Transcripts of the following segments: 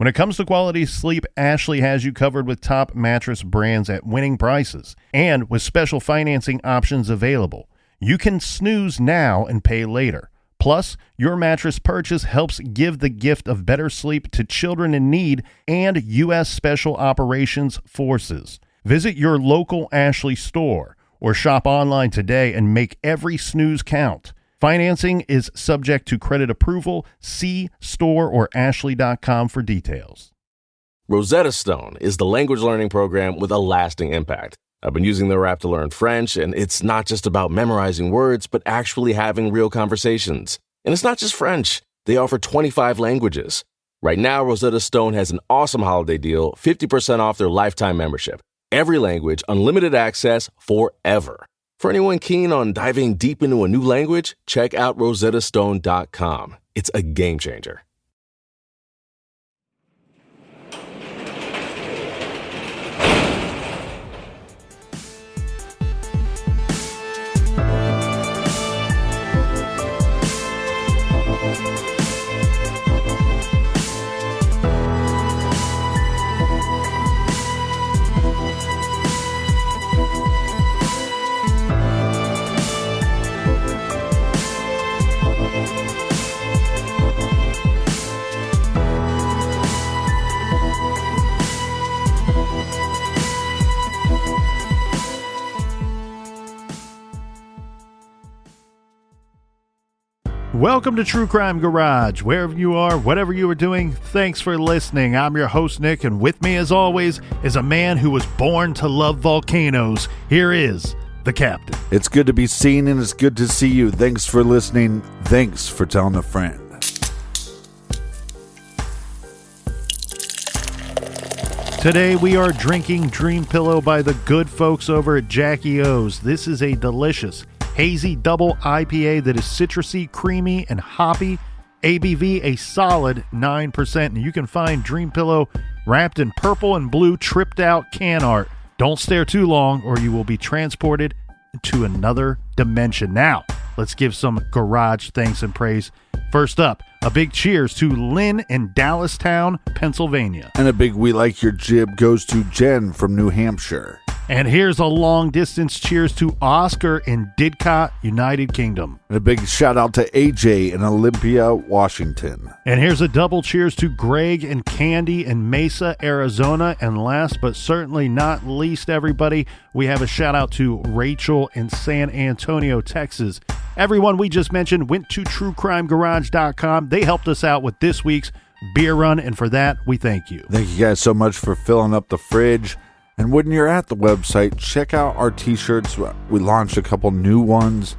When it comes to quality sleep, Ashley has you covered with top mattress brands at winning prices and with special financing options available. You can snooze now and pay later. Plus, your mattress purchase helps give the gift of better sleep to children in need and U.S. Special Operations Forces. Visit your local Ashley store or shop online today and make every snooze count. Financing is subject to credit approval. See store or ashley.com for details. Rosetta Stone is the language learning program with a lasting impact. I've been using their app to learn French, and it's not just about memorizing words, but actually having real conversations. And it's not just French. They offer 25 languages. Right now, Rosetta Stone has an awesome holiday deal, 50% off their lifetime membership. Every language, unlimited access forever. For anyone keen on diving deep into a new language, check out rosettastone.com. It's a game changer. Welcome to True Crime Garage. Wherever you are, whatever you are doing, thanks for listening. I'm your host, Nick, and with me, as always, is a man who was born to love volcanoes. Here is the captain. It's good to be seen, and it's good to see you. Thanks for listening. Thanks for telling a friend. Today, we are drinking Dream Pillow by the good folks over at Jackie O's. This is a delicious hazy double IPA that is citrusy, creamy, and hoppy. ABV a solid 9%. And you can find Dream Pillow wrapped in purple and blue tripped out can art. Don't stare too long or you will be transported to another dimension. Now, let's give some garage thanks and praise. First up, a big cheers to Lynn in Dallastown, Pennsylvania. And a big we like your jib goes to Jen from New Hampshire. And here's a long-distance cheers to Oscar in Didcot, United Kingdom. And a big shout-out to AJ in Olympia, Washington. And here's a double cheers to Greg and Candy in Mesa, Arizona. And last but certainly not least, everybody, we have a shout-out to Rachel in San Antonio, Texas. Everyone we just mentioned went to truecrimegarage.com. They helped us out with this week's beer run, and for that, we thank you. Thank you guys so much for filling up the fridge. And when you're at the website, check out our t-shirts. We launched a couple new ones.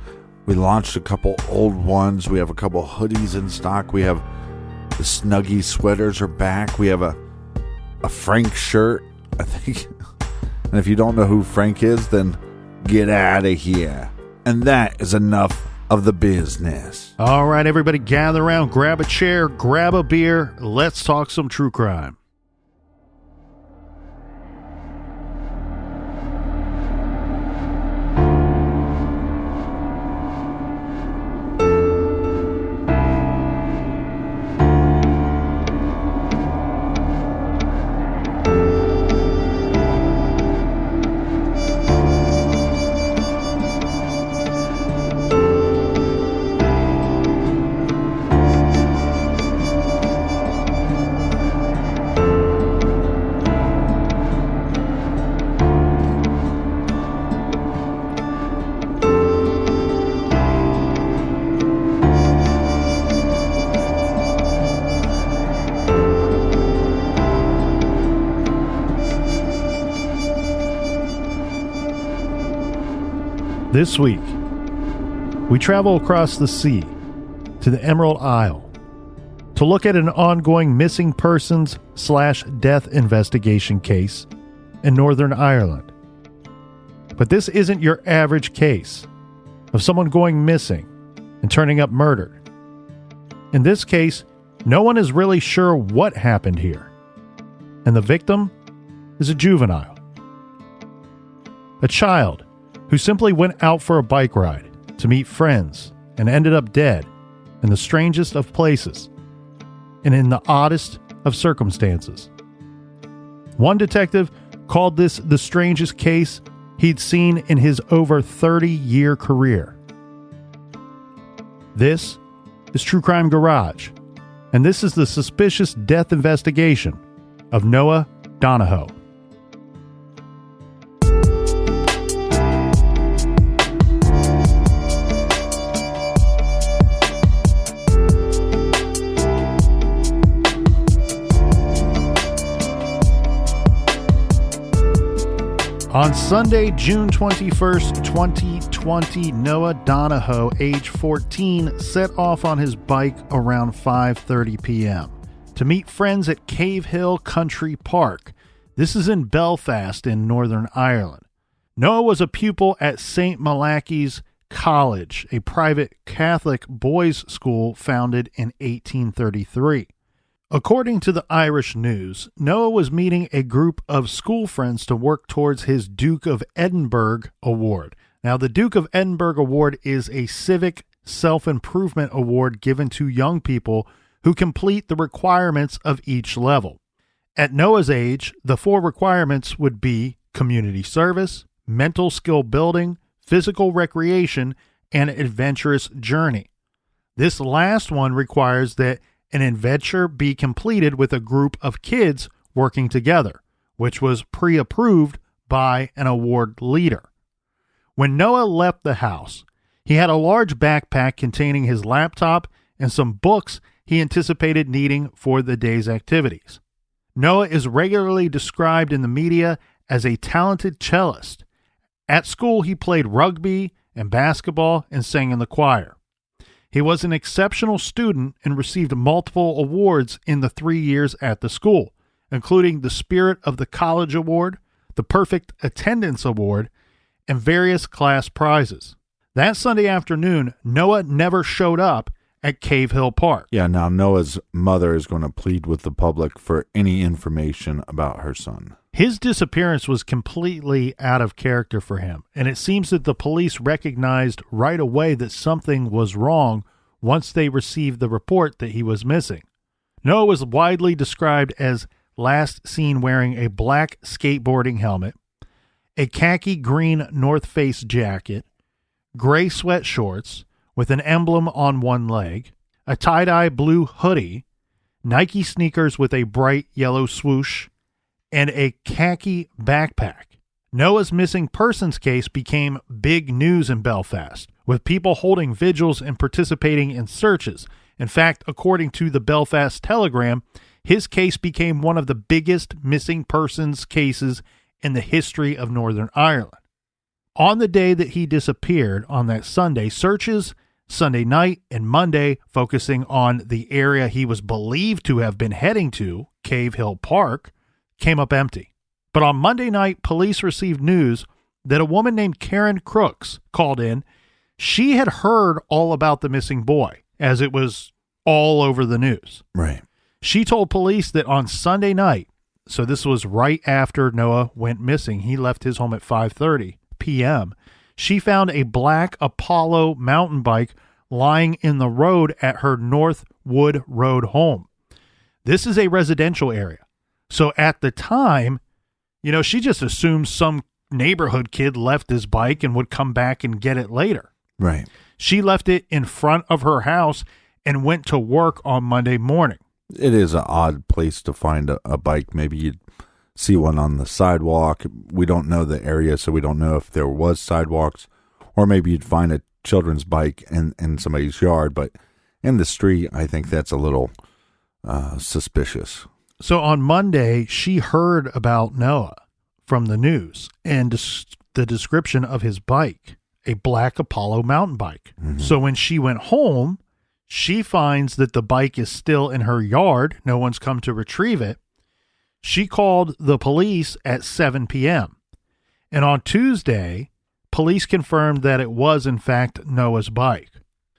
We launched a couple old ones. We have a couple hoodies in stock. We have the Snuggie sweaters are back. We have a Frank shirt, I think. And if you don't know who Frank is, then get out of here. And that is enough of the business. All right, everybody, gather around, grab a chair, grab a beer. Let's talk some true crime. This week, we travel across the sea to the Emerald Isle to look at an ongoing missing persons / death investigation case in Northern Ireland. But this isn't your average case of someone going missing and turning up murdered. In this case, no one is really sure what happened here, and the victim is a juvenile, a child who simply went out for a bike ride to meet friends and ended up dead in the strangest of places and in the oddest of circumstances. One detective called this the strangest case he'd seen in his over 30-year career. This is True Crime Garage, and this is the suspicious death investigation of Noah Donohoe. On Sunday, June 21st, 2020, Noah Donohoe, age 14, set off on his bike around 5:30 p.m. to meet friends at Cave Hill Country Park. This is in Belfast in Northern Ireland. Noah was a pupil at St. Malachi's College, a private Catholic boys' school founded in 1833. According to the Irish News, Noah was meeting a group of school friends to work towards his Duke of Edinburgh Award. Now, the Duke of Edinburgh Award is a civic self-improvement award given to young people who complete the requirements of each level. At Noah's age, the 4 requirements would be community service, mental skill building, physical recreation, and adventurous journey. This last one requires that an adventure be completed with a group of kids working together, which was pre-approved by an award leader. When Noah left the house, he had a large backpack containing his laptop and some books he anticipated needing for the day's activities. Noah is regularly described in the media as a talented cellist. At school, he played rugby and basketball and sang in the choir. He was an exceptional student and received multiple awards in the 3 years at the school, including the Spirit of the College Award, the Perfect Attendance Award, and various class prizes. That Sunday afternoon, Noah never showed up at Cave Hill Park. Yeah, now Noah's mother is going to plead with the public for any information about her son. His disappearance was completely out of character for him, and it seems that the police recognized right away that something was wrong once they received the report that he was missing. Noah was widely described as last seen wearing a black skateboarding helmet, a khaki green North Face jacket, gray sweat shorts with an emblem on one leg, a tie-dye blue hoodie, Nike sneakers with a bright yellow swoosh, and a khaki backpack. Noah's missing persons case became big news in Belfast, with people holding vigils and participating in searches. In fact, according to the Belfast Telegram, his case became one of the biggest missing persons cases in the history of Northern Ireland. On the day that he disappeared, on that Sunday, searches Sunday night and Monday, focusing on the area he was believed to have been heading to, Cave Hill Park, came up empty. But on Monday night, police received news that a woman named Karen Crooks called in. She had heard all about the missing boy, as it was all over the news. Right. She told police that on Sunday night, so this was right after Noah went missing, he left his home at 5:30 p.m., she found a black Apollo mountain bike lying in the road at her Northwood Road home. This is a residential area. So at the time, she just assumed some neighborhood kid left his bike and would come back and get it later. Right. She left it in front of her house and went to work on Monday morning. It is an odd place to find a bike. Maybe you'd see one on the sidewalk. We don't know the area, so we don't know if there was sidewalks. Or maybe you'd find a children's bike in somebody's yard. But in the street, I think that's a little suspicious. So on Monday, she heard about Noah from the news and the description of his bike, a black Apollo mountain bike. Mm-hmm. So when she went home, she finds that the bike is still in her yard. No one's come to retrieve it. She called the police at 7 p.m. And on Tuesday, police confirmed that it was, in fact, Noah's bike.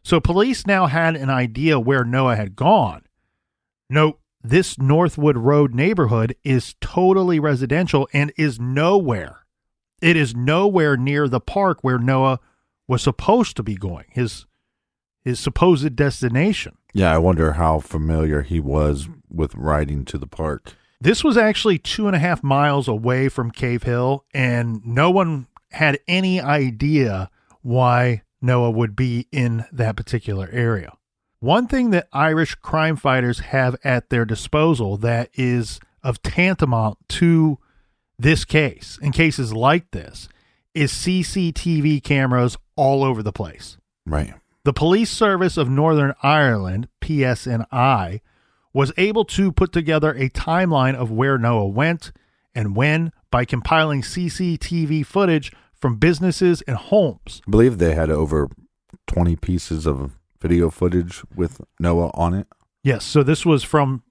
So police now had an idea where Noah had gone. Note, this Northwood Road neighborhood is totally residential and is nowhere. It is nowhere near the park where Noah was supposed to be going, his his supposed destination. Yeah, I wonder how familiar he was with riding to the park. This was actually 2.5 miles away from Cave Hill, and no one had any idea why Noah would be in that particular area. One thing that Irish crime fighters have at their disposal that is of tantamount to this case, in cases like this, is CCTV cameras all over the place. Right. The Police Service of Northern Ireland, PSNI, was able to put together a timeline of where Noah went and when by compiling CCTV footage from businesses and homes. I believe they had over 20 pieces of video footage with Noah on it. Yes, so this was from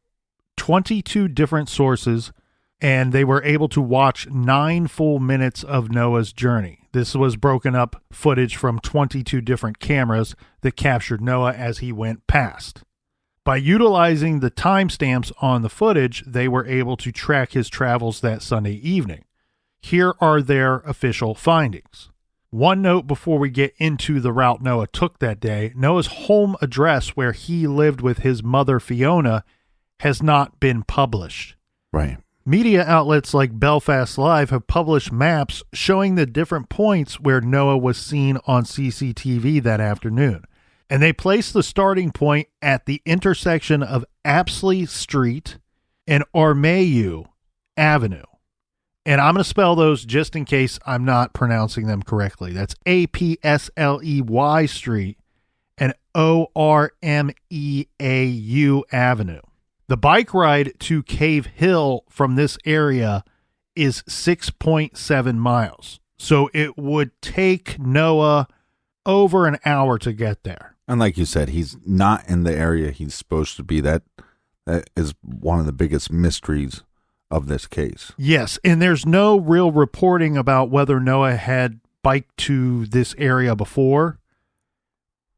22 different sources, and they were able to watch 9 full minutes of Noah's journey. This was broken up footage from 22 different cameras that captured Noah as he went past. By utilizing the timestamps on the footage, they were able to track his travels that Sunday evening. Here are their official findings. One note before we get into the route Noah took that day: Noah's home address where he lived with his mother Fiona has not been published. Right. Media outlets like Belfast Live have published maps showing the different points where Noah was seen on CCTV that afternoon. And they placed the starting point at the intersection of Apsley Street and Armayou Avenue. And I'm going to spell those just in case I'm not pronouncing them correctly. That's Apsley Street and Ormeau Avenue. The bike ride to Cave Hill from this area is 6.7 miles. So it would take Noah over an hour to get there. And like you said, he's not in the area he's supposed to be. That is one of the biggest mysteries of this case. Yes, and there's no real reporting about whether Noah had biked to this area before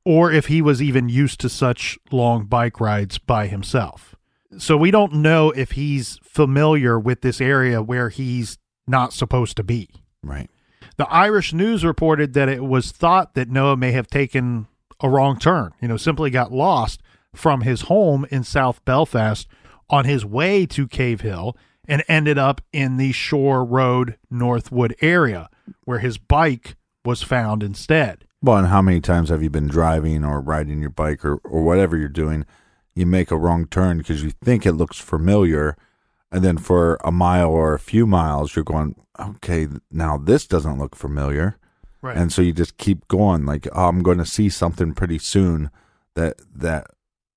or if he was even used to such long bike rides by himself. So we don't know if he's familiar with this area where he's not supposed to be. Right. The Irish News reported that it was thought that Noah may have taken a wrong turn, simply got lost from his home in South Belfast on his way to Cave Hill and ended up in the Shore Road Northwood area where his bike was found instead. Well, and how many times have you been driving or riding your bike or whatever you're doing? You make a wrong turn because you think it looks familiar, and then for a mile or a few miles, you're going, okay, now this doesn't look familiar. Right. And so you just keep going like, oh, I'm going to see something pretty soon that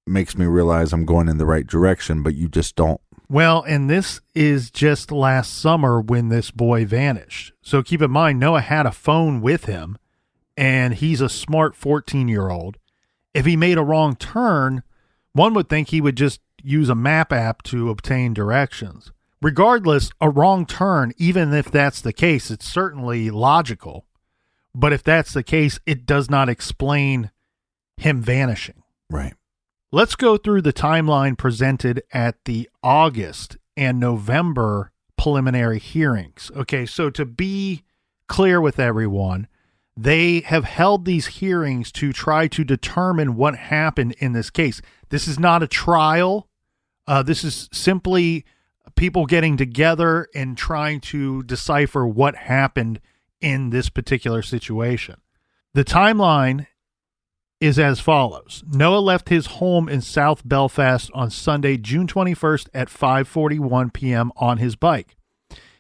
makes me realize I'm going in the right direction, but you just don't. Well, and this is just last summer when this boy vanished. So keep in mind, Noah had a phone with him, and he's a smart 14-year-old. If he made a wrong turn, one would think he would just use a map app to obtain directions. Regardless, a wrong turn, even if that's the case, it's certainly logical. But if that's the case, it does not explain him vanishing. Right. Let's go through the timeline presented at the August and November preliminary hearings. Okay, so to be clear with everyone, they have held these hearings to try to determine what happened in this case. This is not a trial. This is simply people getting together and trying to decipher what happened in this particular situation. The timeline is as follows. Noah left his home in South Belfast on Sunday, June 21st at 5:41 p.m. on his bike.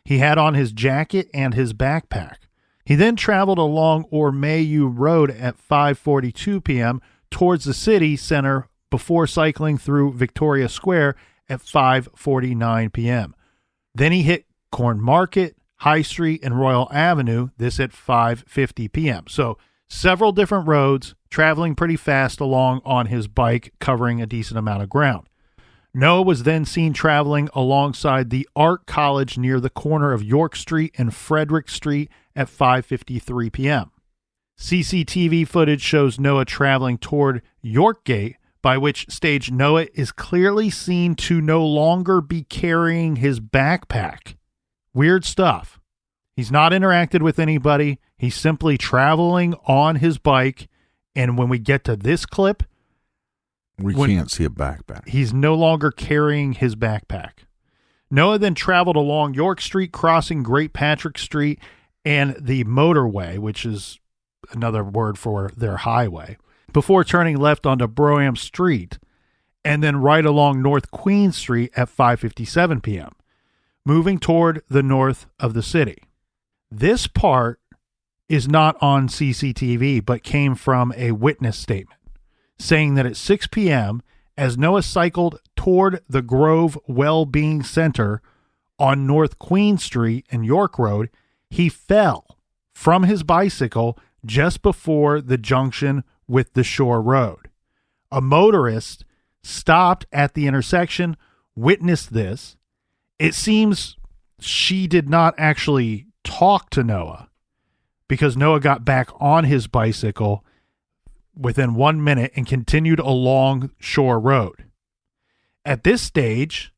He had on his jacket and his backpack. He then traveled along Ormayou Road at 5:42 p.m. towards the city center before cycling through Victoria Square at 5:49 p.m. Then he hit Corn Market, High Street, and Royal Avenue, this at 5:50 p.m. So several different roads, traveling pretty fast along on his bike, covering a decent amount of ground. Noah was then seen traveling alongside the Art College near the corner of York Street and Frederick Street at 5:53 p.m. CCTV footage shows Noah traveling toward York Gate, by which stage Noah is clearly seen to no longer be carrying his backpack. Weird stuff. He's not interacted with anybody. He's simply traveling on his bike, And when we get to this clip, We can't see a backpack. he's no longer carrying his backpack. Noah then traveled along York Street, crossing Great Patrick Street and the motorway, which is another word for their highway, before turning left onto Broham Street and then right along North Queen Street at 5:57 p.m., moving toward the north of the city. This part is not on CCTV, but came from a witness statement saying that at 6 p.m., as Noah cycled toward the Grove Well-Being Center on North Queen Street and York Road, he fell from his bicycle just before the junction with the Shore Road. A motorist stopped at the intersection, witnessed this. It seems she did not actually talk to Noah because Noah got back on his bicycle within 1 minute and continued along Shore Road. At this stage,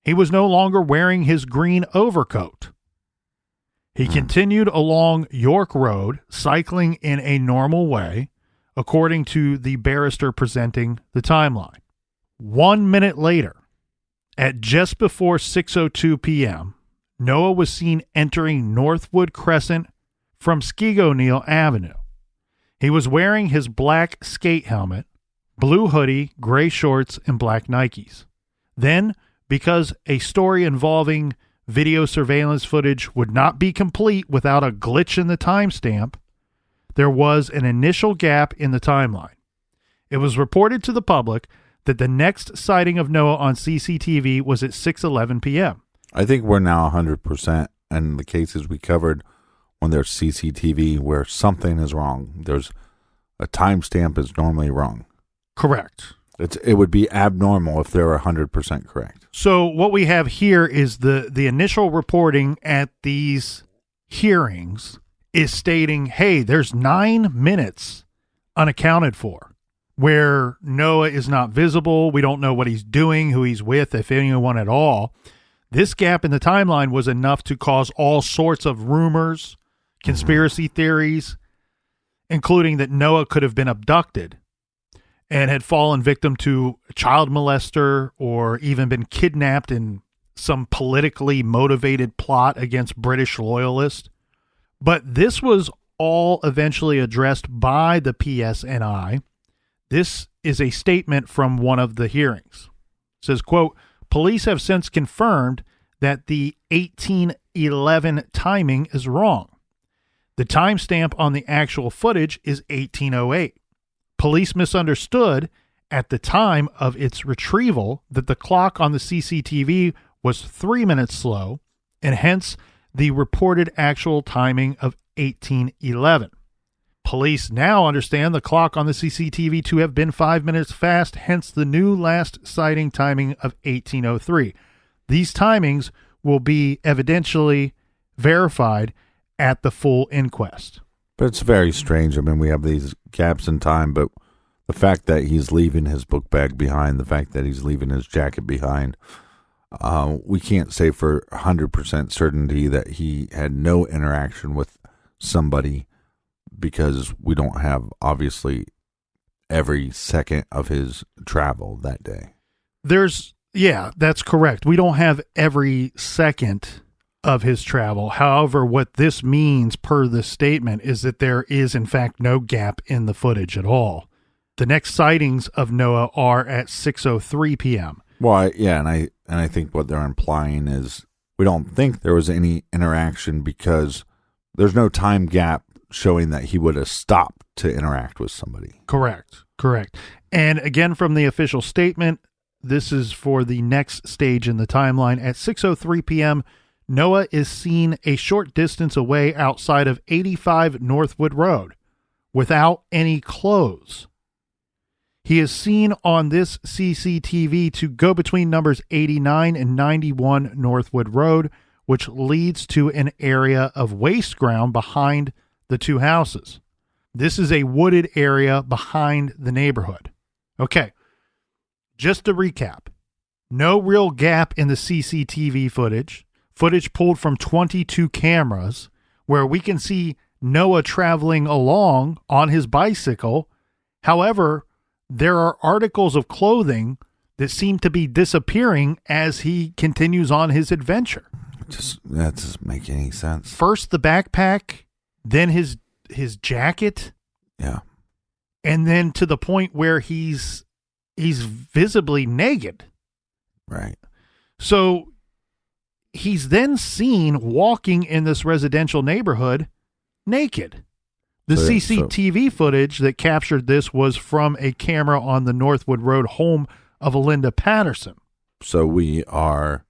he was no longer wearing his green overcoat. He continued along York Road, cycling in a normal way, according to the barrister presenting the timeline. 1 minute later, at just before 6:02 p.m., Noah was seen entering Northwood Crescent from Skegoneil Avenue. He was wearing his black skate helmet, blue hoodie, gray shorts, and black Nikes. Then, because a story involving video surveillance footage would not be complete without a glitch in the timestamp, there was an initial gap in the timeline. It was reported to the public that the next sighting of Noah on CCTV was at 6:11 p.m. I think we're now 100%, and the cases we covered when there's CCTV where something is wrong. There's a timestamp is normally wrong. Correct. It would be abnormal if they're 100% correct. So what we have here is the initial reporting at these hearings is stating, hey, there's 9 minutes unaccounted for where Noah is not visible. We don't know what he's doing, who he's with, if anyone at all. This gap in the timeline was enough to cause all sorts of rumors, conspiracy theories, including that Noah could have been abducted and had fallen victim to a child molester or even been kidnapped in some politically motivated plot against British loyalists. But this was all eventually addressed by the PSNI. This is a statement from one of the hearings. It says, quote, police have since confirmed that the 1811 timing is wrong. The timestamp on the actual footage is 1808. Police misunderstood at the time of its retrieval that the clock on the CCTV was 3 minutes slow, and hence the reported actual timing of 1811. Police now understand the clock on the CCTV to have been 5 minutes fast, hence the new last sighting timing of 1803. These timings will be evidentially verified at the full inquest. But it's very strange. I mean, we have these gaps in time, but the fact that he's leaving his book bag behind, the fact that he's leaving his jacket behind, we can't say for 100% certainty that he had no interaction with somebody because we don't have, obviously, every second of his travel that day. Yeah, that's correct. We don't have every second of his travel. However, what this means per the statement is that there is, in fact, no gap in the footage at all. The next sightings of Noah are at 6:03 p.m. Well, and I think what they're implying is we don't think there was any interaction because there's no time gap showing that he would have stopped to interact with somebody. Correct. And again, from the official statement, this is for the next stage in the timeline. At 6:03 p.m., Noah is seen a short distance away outside of 85 Northwood Road without any clothes. He is seen on this CCTV to go between numbers 89 and 91 Northwood Road, which leads to an area of waste ground behind the two houses. This is a wooded area behind the neighborhood. Okay, just to recap, no real gap in the CCTV footage pulled from 22 cameras where we can see Noah traveling along on his bicycle However, there are articles of clothing that seem to be disappearing as he continues on his adventure. That doesn't make any sense. First the backpack, then his jacket. Yeah. And then to the point where he's visibly naked. Right. So he's then seen walking in this residential neighborhood naked. The CCTV footage that captured this was from a camera on the Northwood Road home of Linda Patterson. So we are,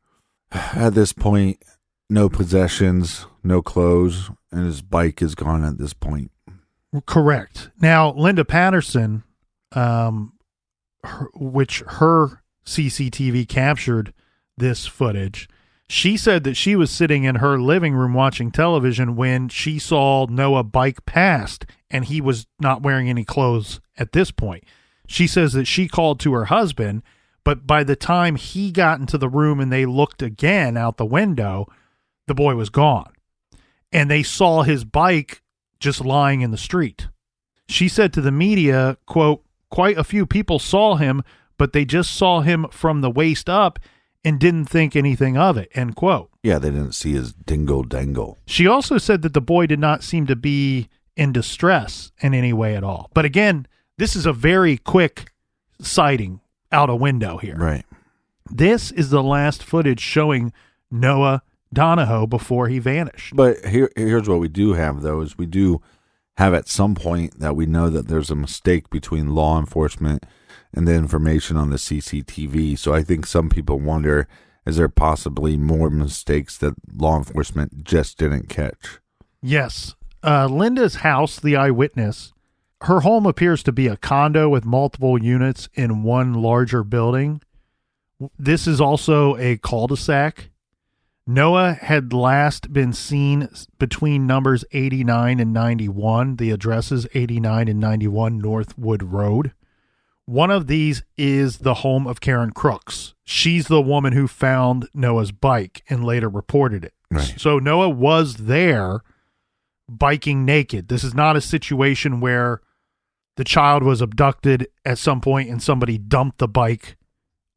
at this point, no possessions, no clothes, and his bike is gone at this point. Correct. Now, Linda Patterson, which her CCTV captured this footage, she said that she was sitting in her living room watching television when she saw Noah bike past, and he was not wearing any clothes at this point. She says that she called to her husband, but by the time he got into the room and they looked again out the window, the boy was gone. And they saw his bike just lying in the street. She said to the media, quote, "Quite a few people saw him, but they just saw him from the waist up and didn't think anything of it," end quote. Yeah, they didn't see his dingle dangle. She also said that the boy did not seem to be in distress in any way at all. But again, this is a very quick sighting out a window here. Right. This is the last footage showing Noah Donohoe before he vanished. But here's what we do have, though, is we do have at some point that we know that there's a mistake between law enforcement and the information on the CCTV. So I think some people wonder, is there possibly more mistakes that law enforcement just didn't catch? Yes. Linda's house, the eyewitness, her home appears to be a condo with multiple units in one larger building. This is also a cul-de-sac. Noah had last been seen between numbers 89 and 91. The addresses 89 and 91 Northwood Road. One of these is the home of Karen Crooks. She's the woman who found Noah's bike and later reported it. Right. So Noah was there biking naked. This is not a situation where the child was abducted at some point and somebody dumped the bike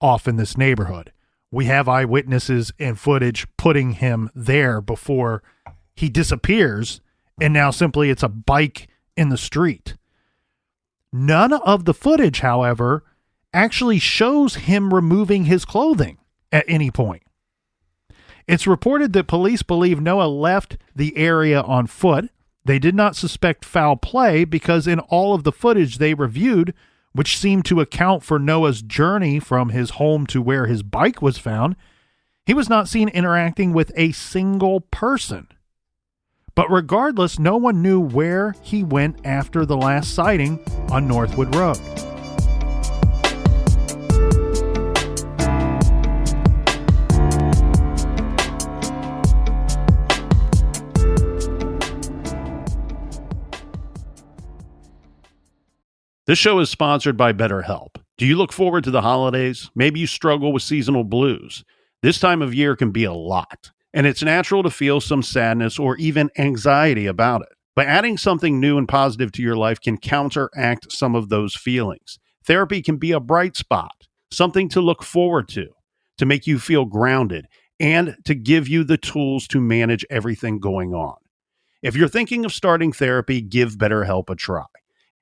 off in this neighborhood. We have eyewitnesses and footage putting him there before he disappears, and now simply it's a bike in the street. None of the footage, however, actually shows him removing his clothing at any point. It's reported that police believe Noah left the area on foot. They did not suspect foul play because in all of the footage they reviewed, which seemed to account for Noah's journey from his home to where his bike was found, he was not seen interacting with a single person. But regardless, no one knew where he went after the last sighting on Northwood Road. This show is sponsored by BetterHelp. Do you look forward to the holidays? Maybe you struggle with seasonal blues. This time of year can be a lot, and it's natural to feel some sadness or even anxiety about it. But adding something new and positive to your life can counteract some of those feelings. Therapy can be a bright spot, something to look forward to make you feel grounded, and to give you the tools to manage everything going on. If you're thinking of starting therapy, give BetterHelp a try.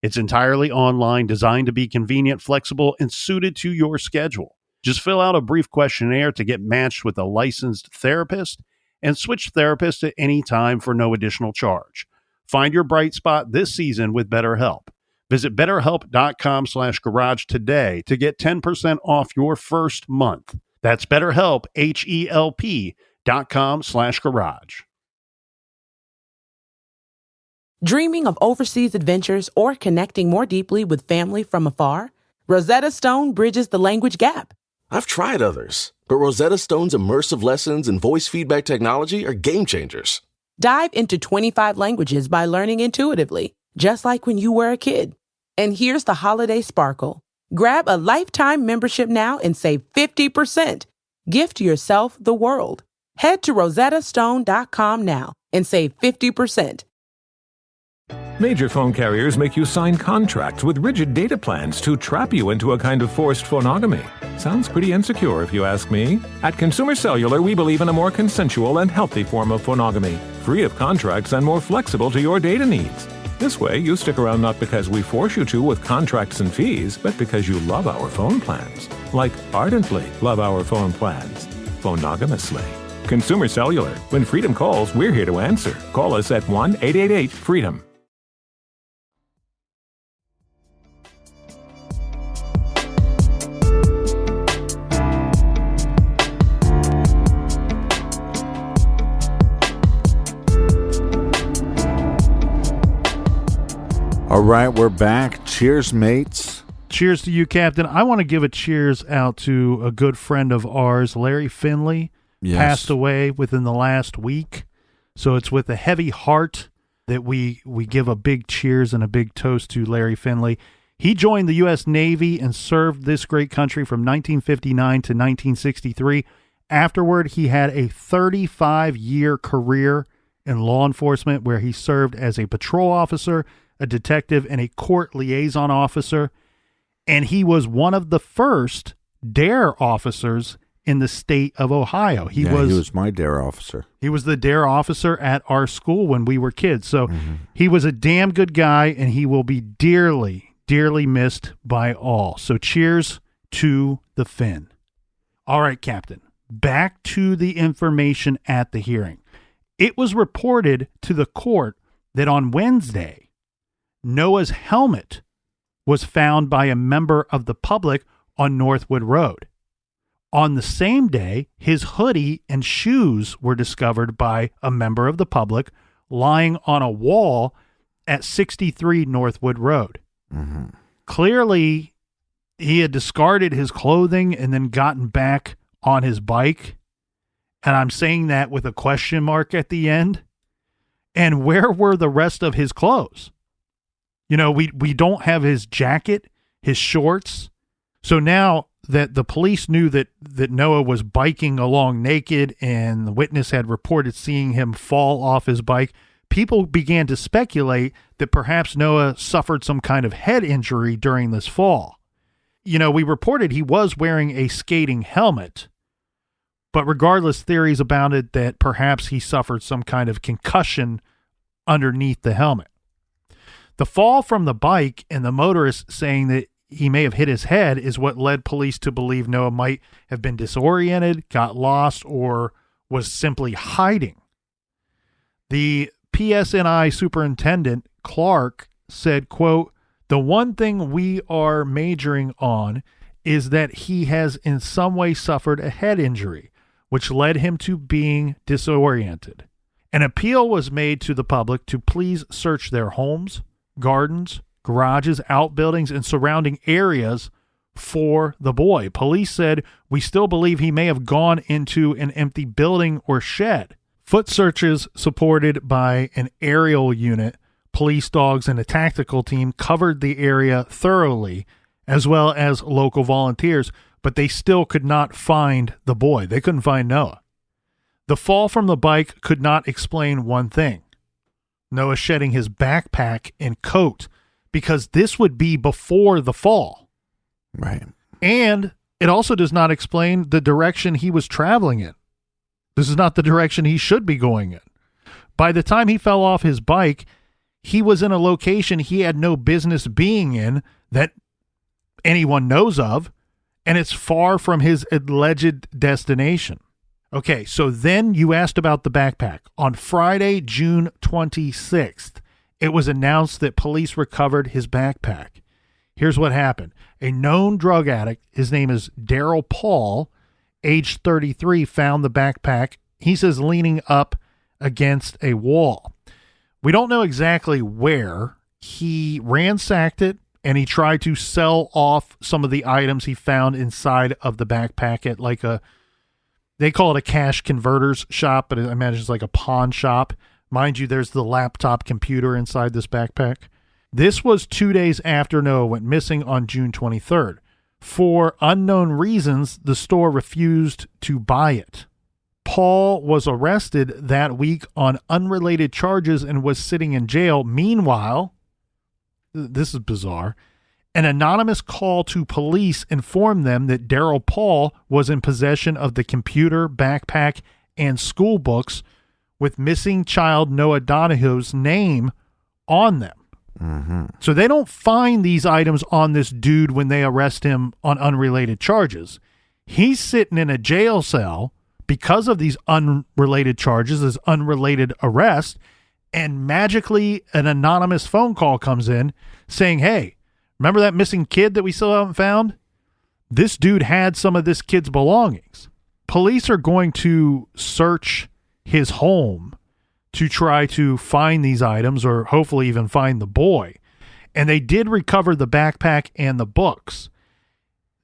It's entirely online, designed to be convenient, flexible, and suited to your schedule. Just fill out a brief questionnaire to get matched with a licensed therapist and switch therapists at any time for no additional charge. Find your bright spot this season with BetterHelp. Visit BetterHelp.com/garage today to get 10% off your first month. That's BetterHelp, HELP.com/garage. Dreaming of overseas adventures or connecting more deeply with family from afar? Rosetta Stone bridges the language gap. I've tried others, but Rosetta Stone's immersive lessons and voice feedback technology are game changers. Dive into 25 languages by learning intuitively, just like when you were a kid. And here's the holiday sparkle. Grab a lifetime membership now and save 50%. Gift yourself the world. Head to rosettastone.com now and save 50%. Major phone carriers make you sign contracts with rigid data plans to trap you into a kind of forced phonogamy. Sounds pretty insecure if you ask me. At Consumer Cellular, we believe in a more consensual and healthy form of phonogamy, free of contracts and more flexible to your data needs. This way, you stick around not because we force you to with contracts and fees, but because you love our phone plans. Like ardently love our phone plans. Phonogamously. Consumer Cellular. When freedom calls, we're here to answer. Call us at 1-888-FREEDOM. All right, we're back. Cheers, mates. Cheers to you, Captain. I want to give a cheers out to a good friend of ours, Larry Finley. Yes. Passed away within the last week. So it's with a heavy heart that we give a big cheers and a big toast to Larry Finley. He joined the U.S. Navy and served this great country from 1959 to 1963. Afterward, he had a 35-year career in law enforcement where he served as a patrol officer, a detective, and a court liaison officer. And he was one of the first DARE officers in the state of Ohio. He was my DARE officer. He was the DARE officer at our school when we were kids. So he was a damn good guy, and he will be dearly, dearly missed by all. So cheers to the Finn. All right, Captain, back to the information at the hearing. It was reported to the court that on Wednesday, Noah's helmet was found by a member of the public on Northwood Road. On the same day, his hoodie and shoes were discovered by a member of the public lying on a wall at 63 Northwood Road. Clearly, he had discarded his clothing and then gotten back on his bike. And I'm saying that with a question mark at the end. And where were the rest of his clothes? You know, we don't have his jacket, his shorts. So now that the police knew that Noah was biking along naked and the witness had reported seeing him fall off his bike, people began to speculate that perhaps Noah suffered some kind of head injury during this fall. You know, we reported he was wearing a skating helmet, but regardless, theories abounded that perhaps he suffered some kind of concussion underneath the helmet. The fall from the bike and the motorist saying that he may have hit his head is what led police to believe Noah might have been disoriented, got lost, or was simply hiding. The PSNI superintendent, Clark, said, quote, "The one thing we are majoring on is that he has in some way suffered a head injury, which led him to being disoriented. An appeal was made to the public to please search their homes, gardens, garages, outbuildings, and surrounding areas for the boy. Police said, we still believe he may have gone into an empty building or shed. Foot searches supported by an aerial unit, police dogs, and a tactical team covered the area thoroughly, as well as local volunteers, but they still could not find the boy. They couldn't find Noah. The fall from the bike could not explain one thing: Noah shedding his backpack and coat, because this would be before the fall. Right. And it also does not explain the direction he was traveling in. This is not the direction he should be going in. By the time he fell off his bike, he was in a location he had no business being in that anyone knows of, and it's far from his alleged destination. Okay, so then you asked about the backpack. On Friday, June 26th, it was announced that police recovered his backpack. Here's what happened. A known drug addict, his name is Daryl Paul, age 33, found the backpack, he says, leaning up against a wall. We don't know exactly where. He ransacked it, and he tried to sell off some of the items he found inside of the backpack at like they call it a cash converters shop, but I imagine it's like a pawn shop. Mind you, there's the laptop computer inside this backpack. This was 2 days after Noah went missing on June 23rd. For unknown reasons, the store refused to buy it. Paul was arrested that week on unrelated charges and was sitting in jail. Meanwhile, this is bizarre, an anonymous call to police informed them that Daryl Paul was in possession of the computer, backpack, and school books with missing child Noah Donohoe's name on them. Mm-hmm. So they don't find these items on this dude when they arrest him on unrelated charges. He's sitting in a jail cell because of these unrelated charges, this unrelated arrest, and magically an anonymous phone call comes in saying, hey, remember that missing kid that we still haven't found? This dude had some of this kid's belongings. Police are going to search his home to try to find these items or hopefully even find the boy. And they did recover the backpack and the books.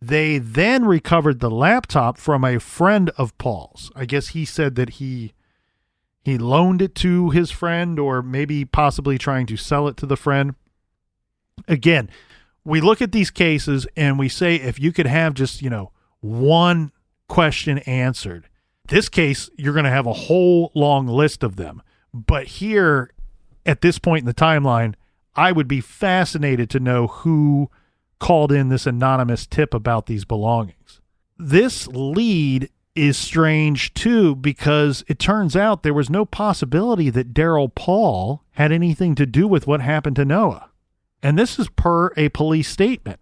They then recovered the laptop from a friend of Paul's. I guess he said that he loaned it to his friend or maybe possibly trying to sell it to the friend. Again, we look at these cases and we say if you could have just, one question answered. This case, you're going to have a whole long list of them. But here, at this point in the timeline, I would be fascinated to know who called in this anonymous tip about these belongings. This lead is strange, too, because it turns out there was no possibility that Daryl Paul had anything to do with what happened to Noah. And this is per a police statement.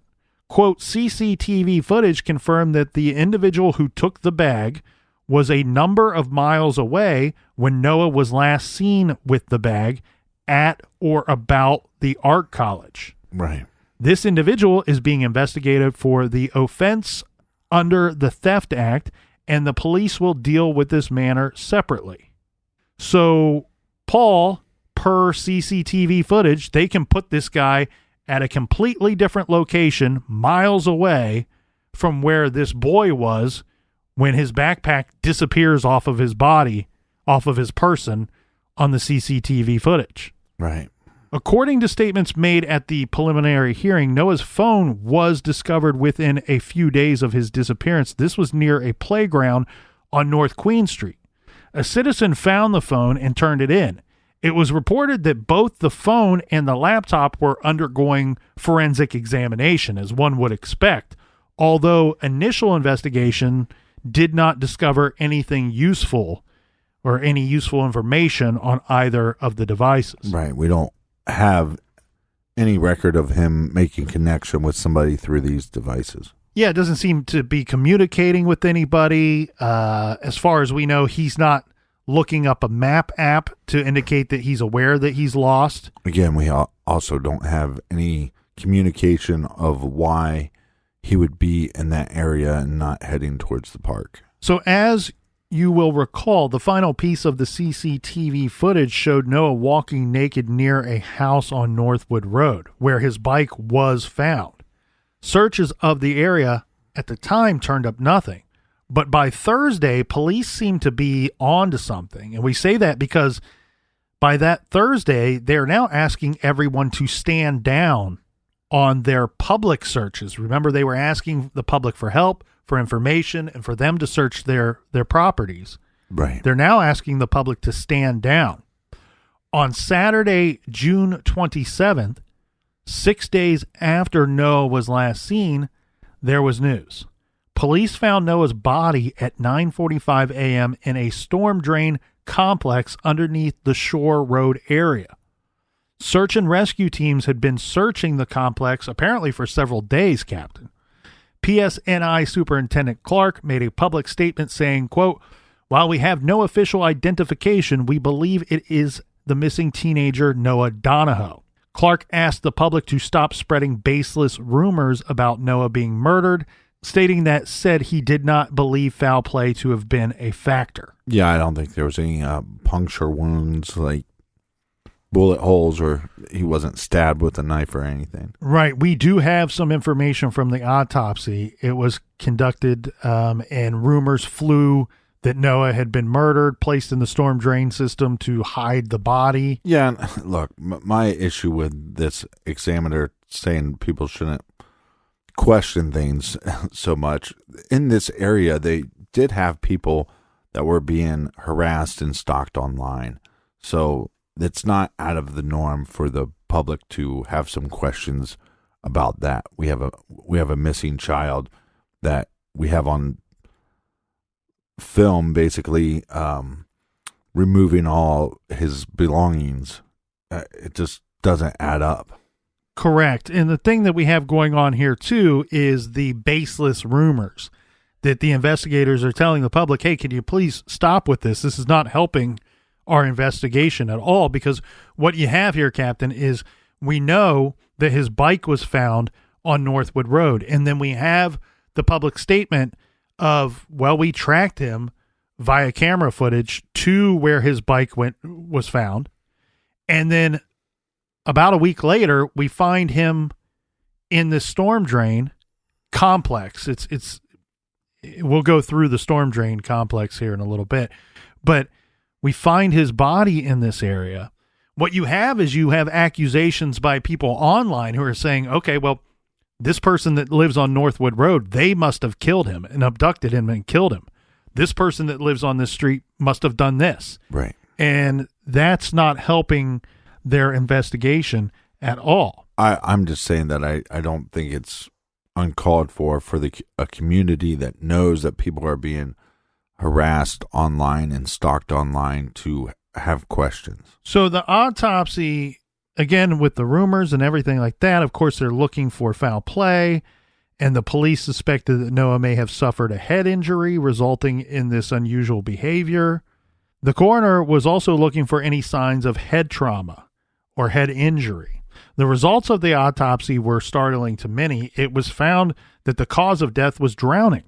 Quote, CCTV footage confirmed that the individual who took the bag was a number of miles away when Noah was last seen with the bag at or about the art college. Right. This individual is being investigated for the offense under the Theft Act, and the police will deal with this matter separately. So, Paul, per CCTV footage, they can put this guy at a completely different location, miles away from where this boy was when his backpack disappears off of his body, off of his person on the CCTV footage. Right. According to statements made at the preliminary hearing, Noah's phone was discovered within a few days of his disappearance. This was near a playground on North Queen Street. A citizen found the phone and turned it in. It was reported that both the phone and the laptop were undergoing forensic examination, as one would expect, although initial investigation did not discover anything useful or any useful information on either of the devices. Right. We don't have any record of him making connection with somebody through these devices. Yeah, it doesn't seem to be communicating with anybody. As far as we know, he's not looking up a map app to indicate that he's aware that he's lost. Again, we also don't have any communication of why he would be in that area and not heading towards the park. So as you will recall, the final piece of the CCTV footage showed Noah walking naked near a house on Northwood Road, where his bike was found. Searches of the area at the time turned up nothing. But by Thursday, police seemed to be on to something. And we say that because by that Thursday, they're now asking everyone to stand down on their public searches. Remember, they were asking the public for help, for information, and for them to search their properties. Right. They're now asking the public to stand down. On Saturday, June 27th, 6 days after Noah was last seen, there was news. Police found Noah's body at 9:45 a.m. in a storm drain complex underneath the Shore Road area. Search and rescue teams had been searching the complex apparently for several days, Captain. PSNI Superintendent Clark made a public statement saying, quote, while we have no official identification, we believe it is the missing teenager Noah Donohoe. Clark asked the public to stop spreading baseless rumors about Noah being murdered, stating that said he did not believe foul play to have been a factor. Yeah, I don't think there was any puncture wounds, like bullet holes, or he wasn't stabbed with a knife or anything. Right. We do have some information from the autopsy. It was conducted and rumors flew that Noah had been murdered, placed in the storm drain system to hide the body. Yeah, and look, my issue with this examiner saying people shouldn't question things so much, in this area, they did have people that we're being harassed and stalked online. So it's not out of the norm for the public to have some questions about that. We have a missing child that we have on film, basically removing all his belongings. It just doesn't add up. Correct. And the thing that we have going on here, too, is the baseless rumors that the investigators are telling the public, hey, can you please stop with this? This is not helping our investigation at all. Because what you have here, Captain, is we know that his bike was found on Northwood Road. And then we have the public statement of, well, we tracked him via camera footage to where his bike was found. And then about a week later, we find him in the storm drain complex. We'll go through the storm drain complex here in a little bit, but we find his body in this area. What you have is accusations by people online who are saying, okay, well, this person that lives on Northwood Road, they must have killed him and abducted him and killed him. This person that lives on this street must have done this. Right. And that's not helping their investigation at all. I'm just saying that I don't think it's uncalled for a community that knows that people are being harassed online and stalked online to have questions. So the autopsy, again, with the rumors and everything like that, of course, they're looking for foul play, and the police suspected that Noah may have suffered a head injury resulting in this unusual behavior. The coroner was also looking for any signs of head trauma or head injury. The results of the autopsy were startling to many. It was found that the cause of death was drowning.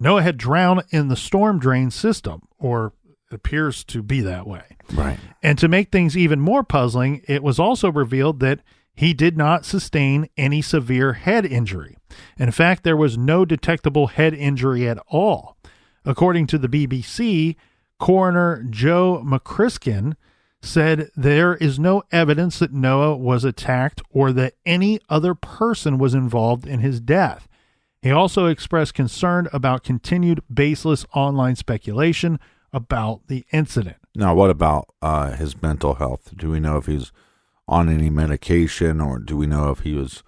Noah had drowned in the storm drain system, or it appears to be that way. Right. And to make things even more puzzling, it was also revealed that he did not sustain any severe head injury. In fact, there was no detectable head injury at all. According to the BBC, Coroner Joe McCriskin said there is no evidence that Noah was attacked or that any other person was involved in his death. He also expressed concern about continued baseless online speculation about the incident. Now, what about his mental health? Do we know if he's on any medication, or do we know if he was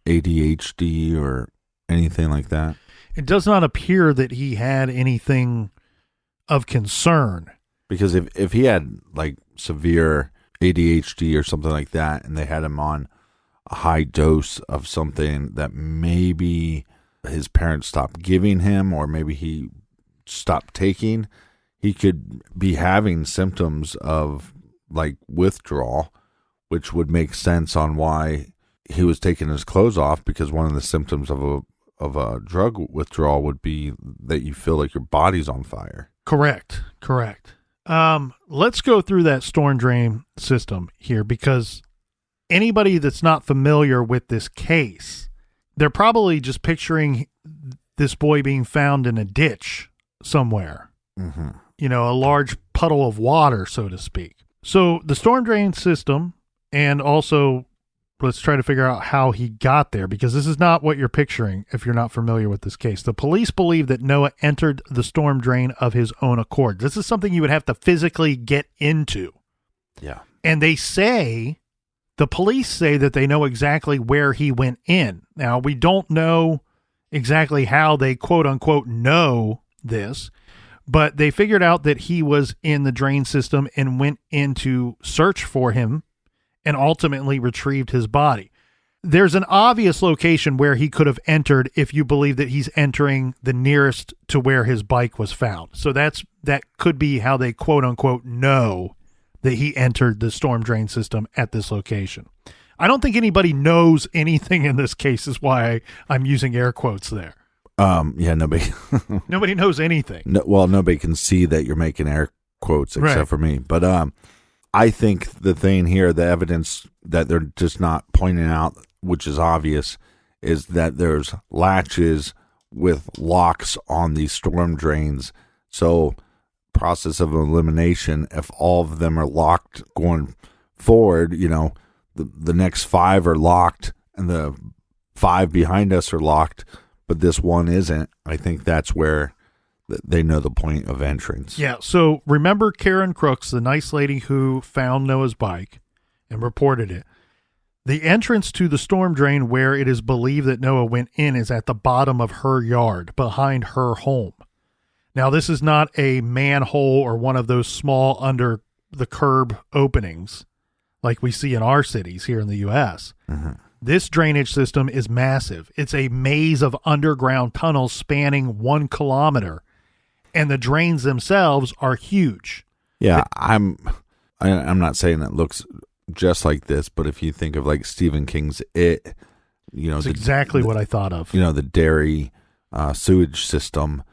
ADHD or anything like that? It does not appear that he had anything of concern. Because if he had like severe ADHD or something like that, and they had him on a high dose of something that maybe his parents stopped giving him, or maybe he stopped taking, he could be having symptoms of like withdrawal, which would make sense on why he was taking his clothes off, because one of the symptoms of a drug withdrawal would be that you feel like your body's on fire. Correct. Let's go through that storm drain system here, because anybody that's not familiar with this case, they're probably just picturing this boy being found in a ditch somewhere. Mm-hmm. You know, a large puddle of water, so to speak. So the storm drain system, and also let's try to figure out how he got there, because this is not what you're picturing if you're not familiar with this case. The police believe that Noah entered the storm drain of his own accord. This is something you would have to physically get into. Yeah. And the police say that they know exactly where he went in. Now, we don't know exactly how they quote unquote know this, but they figured out that he was in the drain system and went in to search for him and ultimately retrieved his body. There's an obvious location where he could have entered if you believe that he's entering the nearest to where his bike was found. So that could be how they quote unquote know that he entered the storm drain system at this location. I don't think anybody knows anything in this case, is why I'm using air quotes there. Yeah, nobody Nobody knows anything. Well, nobody can see that you're making air quotes except for me. But I think the thing here, the evidence that they're just not pointing out, which is obvious, is that there's latches with locks on these storm drains. So process of elimination, if all of them are locked going forward, you know, the next 5 are locked and the 5 behind us are locked, but this one isn't. I think that's where they know the point of entrance. Yeah, so remember Karen Crooks, the nice lady who found Noah's bike and reported it. The entrance to the storm drain where it is believed that Noah went in is at the bottom of her yard, behind her home. Now, this is not a manhole or one of those small under the curb openings like we see in our cities here in the U.S. Mm-hmm. This drainage system is massive. It's a maze of underground tunnels spanning 1 kilometer, and the drains themselves are huge. Yeah, I'm not saying it looks just like this, but if you think of like Stephen King's It, It's exactly what I thought of. The dairy sewage system,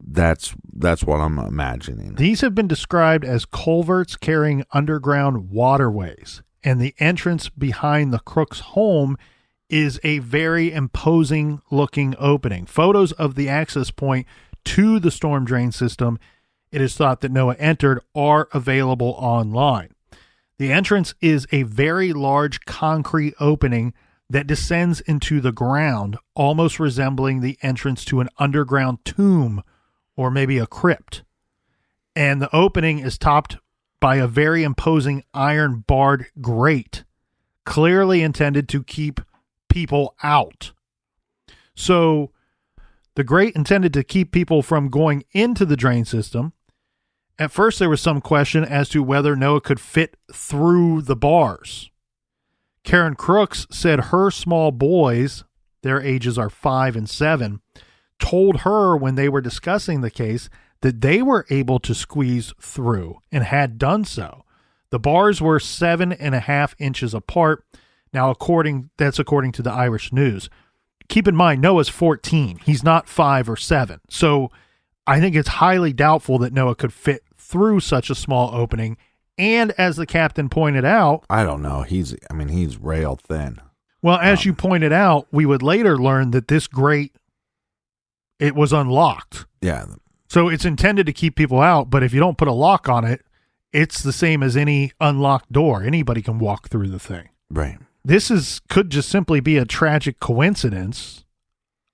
that's what I'm imagining. These have been described as culverts carrying underground waterways, and the entrance behind the Crook's home is a very imposing looking opening. Photos of the access point to the storm drain system it is thought that Noah entered are available online. The entrance is a very large concrete opening that descends into the ground, almost resembling the entrance to an underground tomb or maybe a crypt. And the opening is topped by a very imposing iron barred grate, clearly intended to keep people out. So the grate intended to keep people from going into the drain system. At first, there was some question as to whether Noah could fit through the bars. Karen Crooks said her small boys, their ages are 5 and 7, told her when they were discussing the case that they were able to squeeze through and had done so. The bars were 7.5 inches apart. Now, that's according to the Irish News. Keep in mind, Noah's 14. He's not 5 or 7. So I think it's highly doubtful that Noah could fit through such a small opening. And as the captain pointed out, I don't know. He's rail thin. Well, as you pointed out, we would later learn that this grate, it was unlocked. Yeah. So it's intended to keep people out, but if you don't put a lock on it, it's the same as any unlocked door. Anybody can walk through the thing. Right. This could just simply be a tragic coincidence.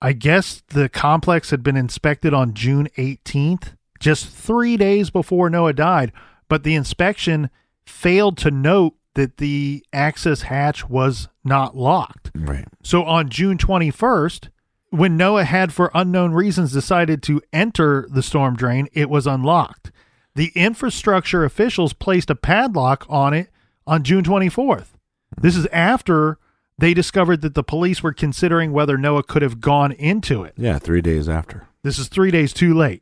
I guess the complex had been inspected on June 18th, just 3 days before Noah died, but the inspection failed to note that the access hatch was not locked. Right. So on June 21st, when Noah had, for unknown reasons, decided to enter the storm drain, it was unlocked. The infrastructure officials placed a padlock on it on June 24th. This is after they discovered that the police were considering whether Noah could have gone into it. Yeah, 3 days after. This is 3 days too late.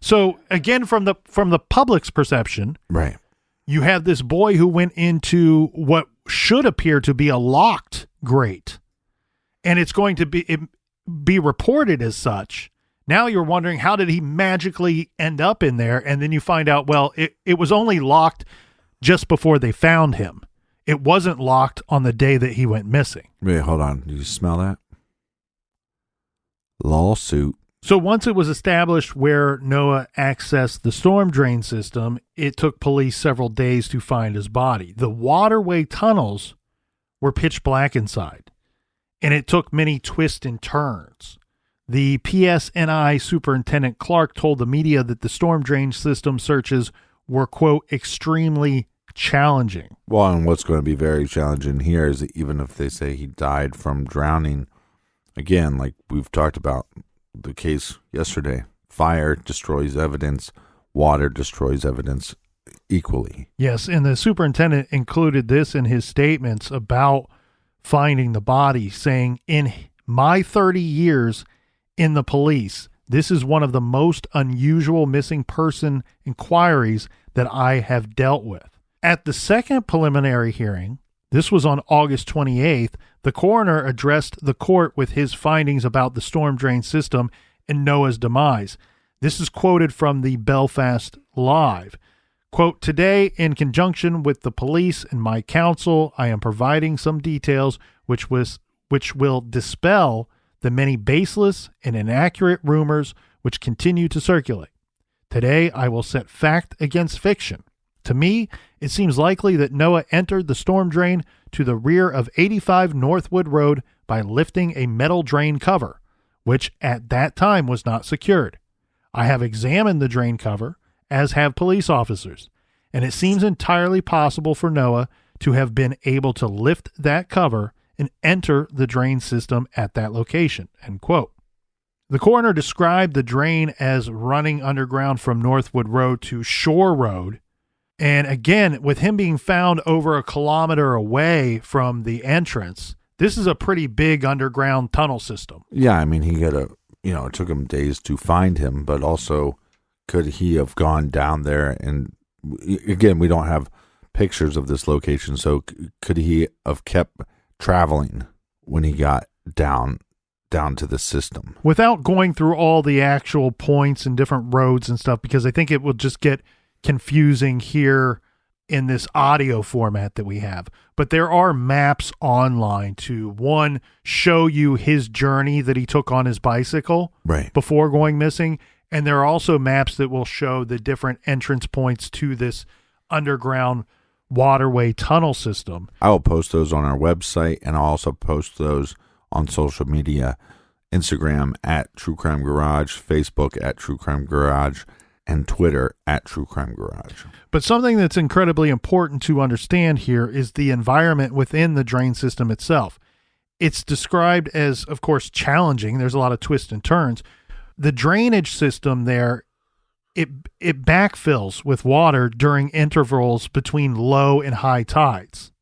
So again, from the public's perception, right, you have this boy who went into what should appear to be a locked grate, and it's going to be reported as such. Now you're wondering, how did he magically end up in there? And then you find out, well, it was only locked just before they found him. It wasn't locked on the day that he went missing. Wait, hold on. Do you smell that? Lawsuit. So once it was established where Noah accessed the storm drain system, it took police several days to find his body. The waterway tunnels were pitch black inside, and it took many twists and turns. The PSNI Superintendent Clark told the media that the storm drain system searches were, quote, extremely challenging. Well, and what's going to be very challenging here is that even if they say he died from drowning, again, like we've talked about the case yesterday, fire destroys evidence, water destroys evidence equally. Yes, and the superintendent included this in his statements about finding the body, saying, in my 30 years in the police, this is one of the most unusual missing person inquiries that I have dealt with. At the second preliminary hearing, this was on August 28th, the coroner addressed the court with his findings about the storm drain system and Noah's demise. This is quoted from the Belfast Live. Quote, today, in conjunction with the police and my counsel, I am providing some details which will dispel the many baseless and inaccurate rumors which continue to circulate. Today, I will set fact against fiction. To me, it seems likely that Noah entered the storm drain to the rear of 85 Northwood Road by lifting a metal drain cover, which at that time was not secured. I have examined the drain cover, as have police officers, and it seems entirely possible for Noah to have been able to lift that cover and enter the drain system at that location," end quote. The coroner described the drain as running underground from Northwood Road to Shore Road. And again, with him being found over a kilometer away from the entrance, this is a pretty big underground tunnel system. Yeah, I mean, it took him days to find him, but also could he have gone down there? And again, we don't have pictures of this location, so could he have kept traveling when he got down to the system? Without going through all the actual points and different roads and stuff, because I think it will just get confusing here in this audio format that we have. But there are maps online to, one, show you his journey that he took on his bicycle before going missing. And there are also maps that will show the different entrance points to this underground waterway tunnel system. I will post those on our website, and I'll also post those on social media, Instagram at True Crime Garage, Facebook at True Crime Garage, and Twitter at True Crime Garage. But something that's incredibly important to understand here is the environment within the drain system itself. It's described as, of course, challenging. There's a lot of twists and turns. The drainage system there, it backfills with water during intervals between low and high tides.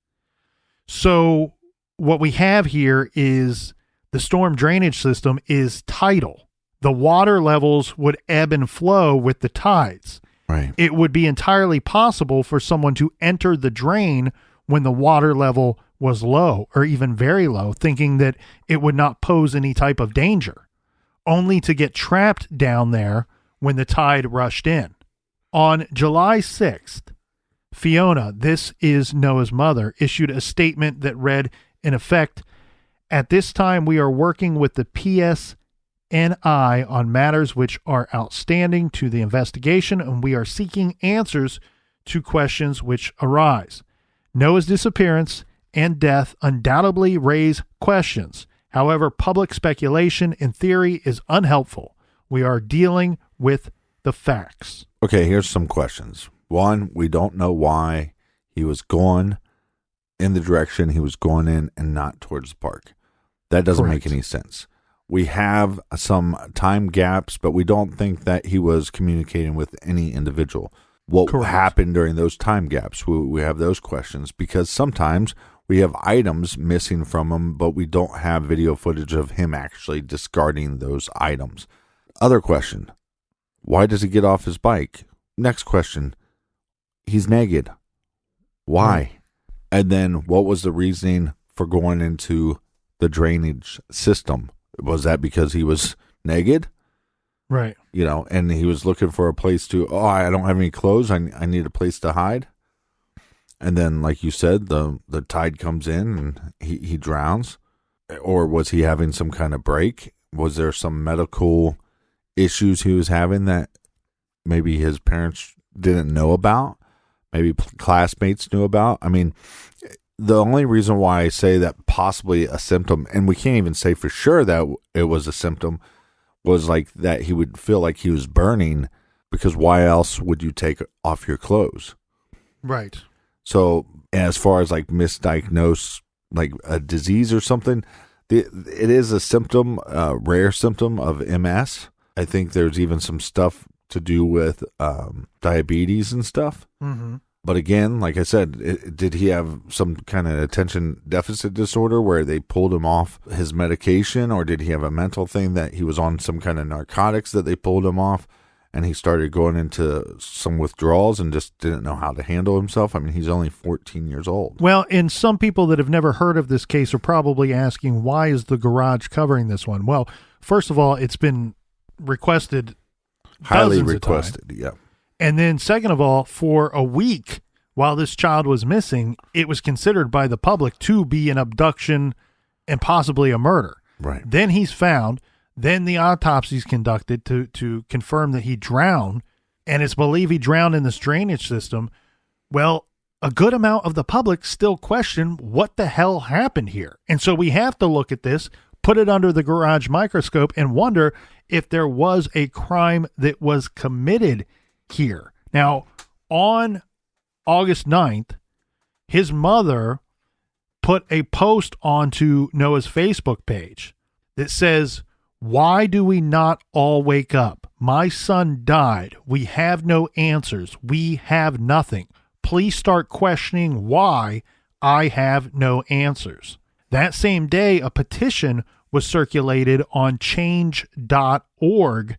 So what we have here is the storm drainage system is tidal. The water levels would ebb and flow with the tides. Right. It would be entirely possible for someone to enter the drain when the water level was low or even very low, thinking that it would not pose any type of danger, only to get trapped down there when the tide rushed in. On July 6th, Fiona, this is Noah's mother, issued a statement that read, in effect, "At this time, we are working with the PSNI on matters which are outstanding to the investigation, and we are seeking answers to questions which arise. Noah's disappearance and death undoubtedly raise questions. However, public speculation in theory is unhelpful. We are dealing with the facts." Okay, here's some questions. One, we don't know why he was going in the direction he was going in and not towards the park. That doesn't make any sense. We have some time gaps, but we don't think that he was communicating with any individual. What happened during those time gaps? We have those questions because sometimes we have items missing from him, but we don't have video footage of him actually discarding those items. Other question, why does he get off his bike? Next question, he's naked. Why? And then what was the reasoning for going into the drainage system? Was that because he was naked? Right. And he was looking for a place to, I don't have any clothes. I need a place to hide. And then, like you said, the tide comes in and he drowns. Or was he having some kind of break? Was there some medical issues he was having that maybe his parents didn't know about? Maybe classmates knew about? I mean, the only reason why I say that possibly a symptom, and we can't even say for sure that it was a symptom, was like that he would feel like he was burning, because why else would you take off your clothes? Right. So as far as like misdiagnosed, like a disease or something, it is a symptom, a rare symptom of MS. I think there's even some stuff to do with diabetes and stuff. Mm-hmm. But again, like I said, did he have some kind of attention deficit disorder where they pulled him off his medication, or did he have a mental thing that he was on some kind of narcotics that they pulled him off and he started going into some withdrawals and just didn't know how to handle himself? I mean, he's only 14 years old. Well, and some people that have never heard of this case are probably asking, why is the garage covering this one? Well, first of all, it's been requested, highly requested, yeah. And then second of all, for a week while this child was missing, it was considered by the public to be an abduction and possibly a murder. Right. Then he's found. Then the autopsy's conducted to confirm that he drowned, and it's believed he drowned in this drainage system. Well, a good amount of the public still question what the hell happened here. And so we have to look at this put it under the garage microscope and wonder if there was a crime that was committed here. Now, on August 9th, his mother put a post onto Noah's Facebook page that says, "Why do we not all wake up? My son died. We have no answers. We have nothing. Please start questioning why I have no answers." That same day, a petition was circulated on change.org,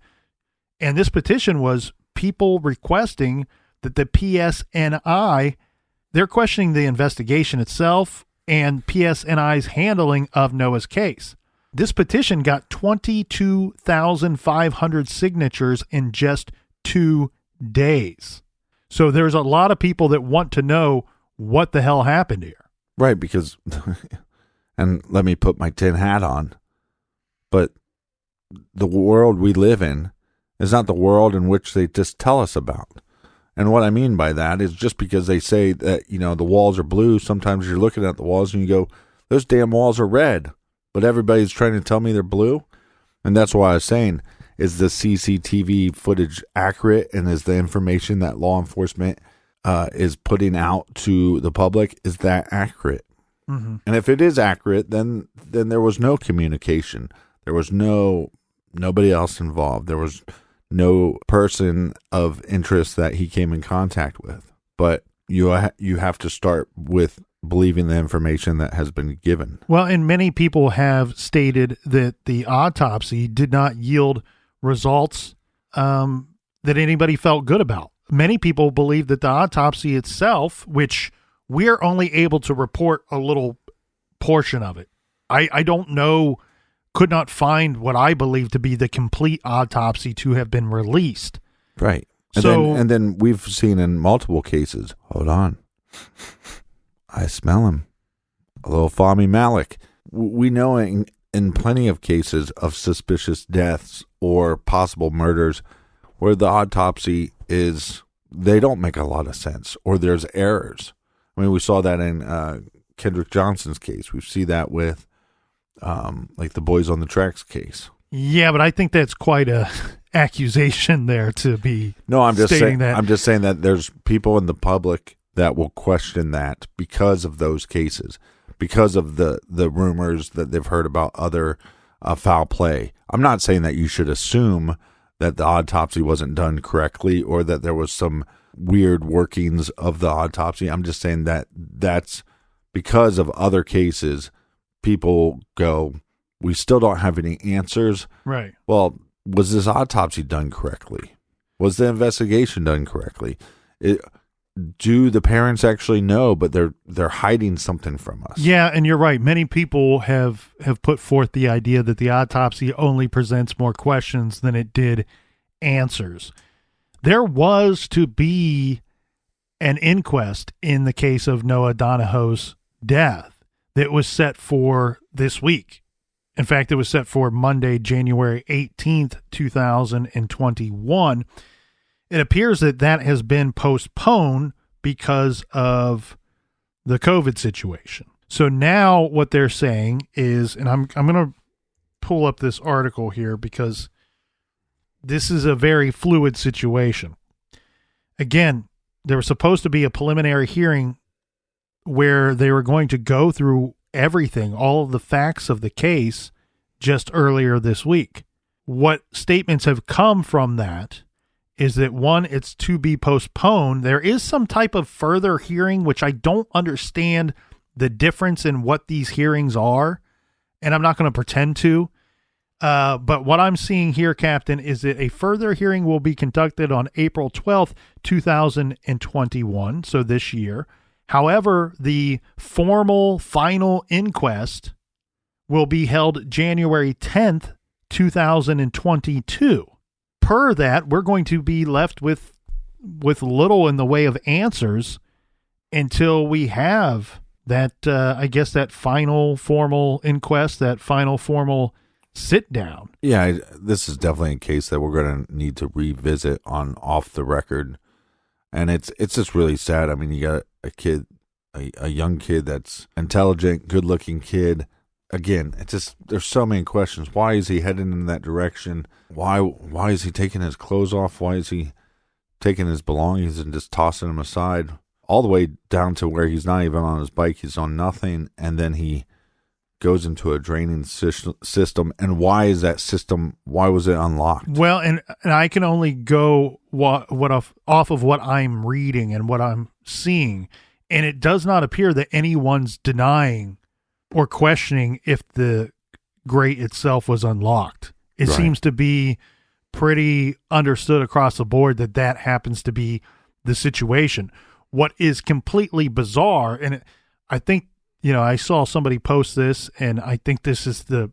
and this petition was people requesting that the PSNI, they're questioning the investigation itself and PSNI's handling of Noah's case. This petition got 22,500 signatures in just 2 days. So there's a lot of people that want to know what the hell happened here. Right, because, and let me put my tin hat on, but the world we live in is not the world in which they just tell us about. And what I mean by that is just because they say that, the walls are blue, sometimes you're looking at the walls and you go, those damn walls are red, but everybody's trying to tell me they're blue. And that's why I was saying, is the CCTV footage accurate, and is the information that law enforcement is putting out to the public, is that accurate? Mm-hmm. And if it is accurate, then there was no communication. There was nobody else involved. There was no person of interest that he came in contact with. But you have to start with believing the information that has been given. Well, and many people have stated that the autopsy did not yield results that anybody felt good about. Many people believe that the autopsy itself, which we're only able to report a little portion of it. I don't know, could not find what I believe to be the complete autopsy to have been released. Right. And then we've seen in multiple cases, hold on, I smell him, a little Fahmy Malik. We know in plenty of cases of suspicious deaths or possible murders where the autopsy they don't make a lot of sense, or there's errors. I mean, we saw that in Kendrick Johnson's case. We see that with like the Boys on the Tracks case. Yeah, but I think that's quite a accusation there to be. No, I'm just saying that. I'm just saying that there's people in the public that will question that because of those cases, because of the rumors that they've heard about other foul play. I'm not saying that you should assume that the autopsy wasn't done correctly or that there was some weird workings of the autopsy. I'm just saying that that's because of other cases. People go, we still don't have any answers. Right. Well, was this autopsy done correctly? Was the investigation done correctly? Do the parents actually know, but they're hiding something from us? Yeah, and you're right. Many people have put forth the idea that the autopsy only presents more questions than it did answers. There was to be an inquest in the case of Noah Donohoe's death that was set for this week. In fact, it was set for Monday, January 18th, 2021. It appears that has been postponed because of the COVID situation. So now what they're saying is, and I'm going to pull up this article here because this is a very fluid situation. Again, there was supposed to be a preliminary hearing where they were going to go through everything, all of the facts of the case just earlier this week. What statements have come from that is that, one, it's to be postponed. There is some type of further hearing, which I don't understand the difference in what these hearings are, and I'm not going to pretend to. But what I'm seeing here, Captain, is that a further hearing will be conducted on April 12th, 2021, so this year. However, the formal final inquest will be held January 10th, 2022. Per that, we're going to be left with little in the way of answers until we have that, I guess, that final formal inquest, that final formal sit down. Yeah, this is definitely a case that we're going to need to revisit on off the record. And it's just really sad. I mean, you got a kid, a young kid that's intelligent, good-looking kid, again, it's just, there's so many questions. Why is he heading in that direction? Why is he taking his clothes off? Why is he taking his belongings and just tossing them aside? All the way down to where he's not even on his bike, he's on nothing, and then he goes into a draining system. And why is that system, why was it unlocked? Well, and I can only go off of what I'm reading and what I'm seeing, and it does not appear that anyone's denying or questioning if the grate itself was unlocked. It seems to be pretty understood across the board that happens to be the situation. What is completely bizarre, and I think, I saw somebody post this, and I think this is the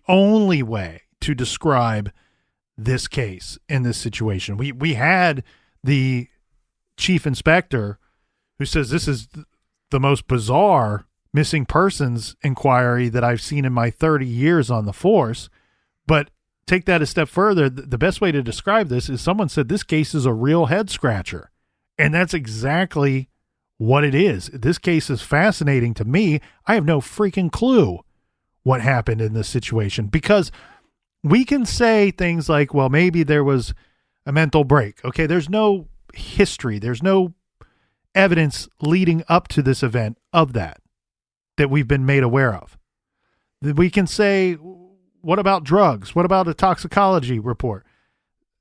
only way to describe this case in this situation. We had the chief inspector who says this is the most bizarre missing persons inquiry that I've seen in my 30 years on the force. But take that a step further. The best way to describe this is someone said this case is a real head scratcher. And that's exactly what it is. This case is fascinating to me. I have no freaking clue what happened in this situation, because we can say things like, well, maybe there was a mental break. Okay, there's no history. There's no evidence leading up to this event of that we've been made aware of. We can say, what about drugs? What about a toxicology report?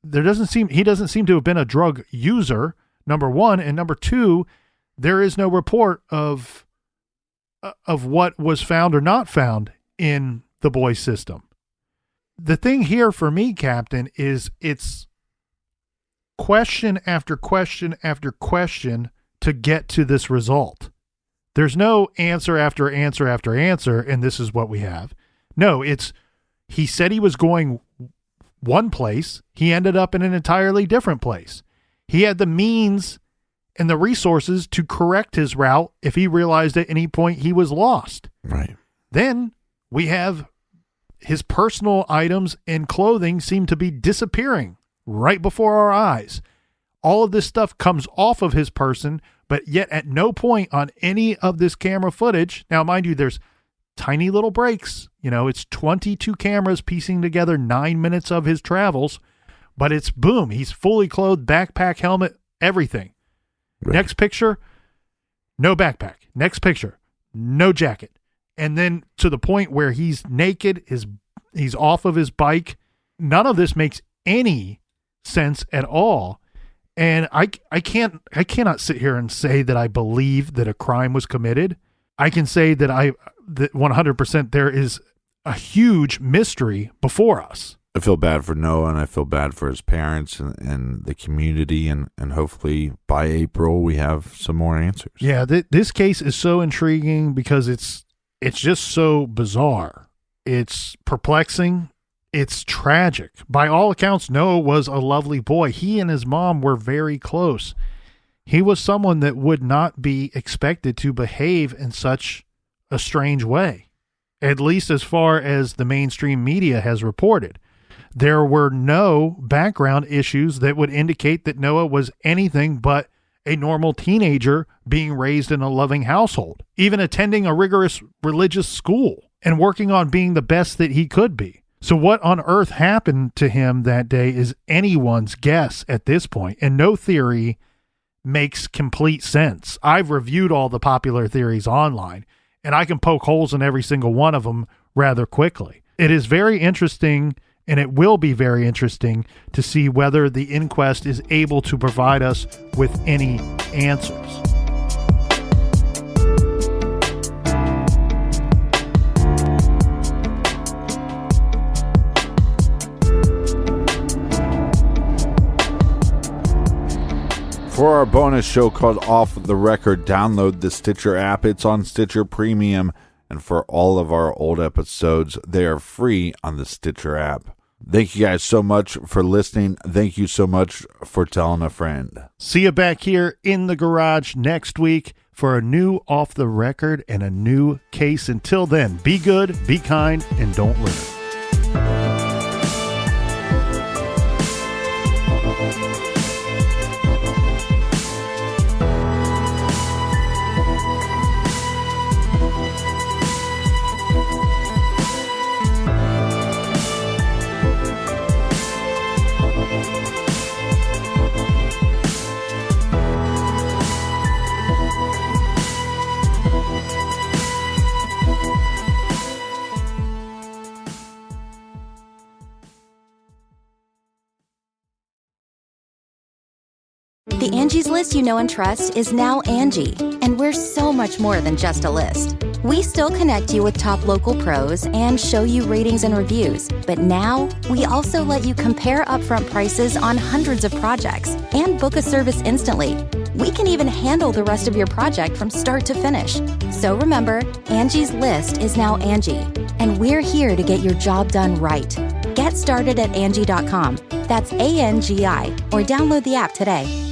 He doesn't seem to have been a drug user, number one, and number two, there is no report of what was found or not found in the boy's system. The thing here for me, Captain, is it's question after question after question to get to this result. There's no answer after answer after answer, and this is what we have. No, he said he was going one place. He ended up in an entirely different place. He had the means and the resources to correct his route if he realized at any point he was lost. Right. Then we have his personal items and clothing seem to be disappearing right before our eyes. All of this stuff comes off of his person, but yet at no point on any of this camera footage. Now, mind you, there's tiny little breaks. It's 22 cameras piecing together 9 minutes of his travels, but it's boom. He's fully clothed, backpack, helmet, everything. Right. Next picture, no backpack. Next picture, no jacket. And then to the point where he's naked, he's off of his bike. None of this makes any sense at all. And I cannot sit here and say that I believe that a crime was committed. I can say that 100% there is a huge mystery before us. I feel bad for Noah, and I feel bad for his parents and the community, and hopefully by April we have some more answers. Yeah, this case is so intriguing because it's just so bizarre. It's perplexing. It's tragic. By all accounts, Noah was a lovely boy. He and his mom were very close. He was someone that would not be expected to behave in such a strange way, at least as far as the mainstream media has reported. There were no background issues that would indicate that Noah was anything but a normal teenager being raised in a loving household, even attending a rigorous religious school and working on being the best that he could be. So what on earth happened to him that day is anyone's guess at this point, and no theory makes complete sense. I've reviewed all the popular theories online, and I can poke holes in every single one of them rather quickly. It is very interesting, and it will be very interesting to see whether the inquest is able to provide us with any answers. For our bonus show called Off the Record, download the Stitcher app. It's on Stitcher Premium. And for all of our old episodes, they are free on the Stitcher app. Thank you guys so much for listening. Thank you so much for telling a friend. See you back here in the garage next week for a new Off the Record and a new case. Until then, be good, be kind, and don't litter. Angie's List you know and trust is now Angie, and we're so much more than just a list. We still connect you with top local pros and show you ratings and reviews, but now we also let you compare upfront prices on hundreds of projects and book a service instantly. We can even handle the rest of your project from start to finish. So remember, Angie's List is now Angie, and we're here to get your job done right. Get started at Angie.com. That's ANGI, or download the app today.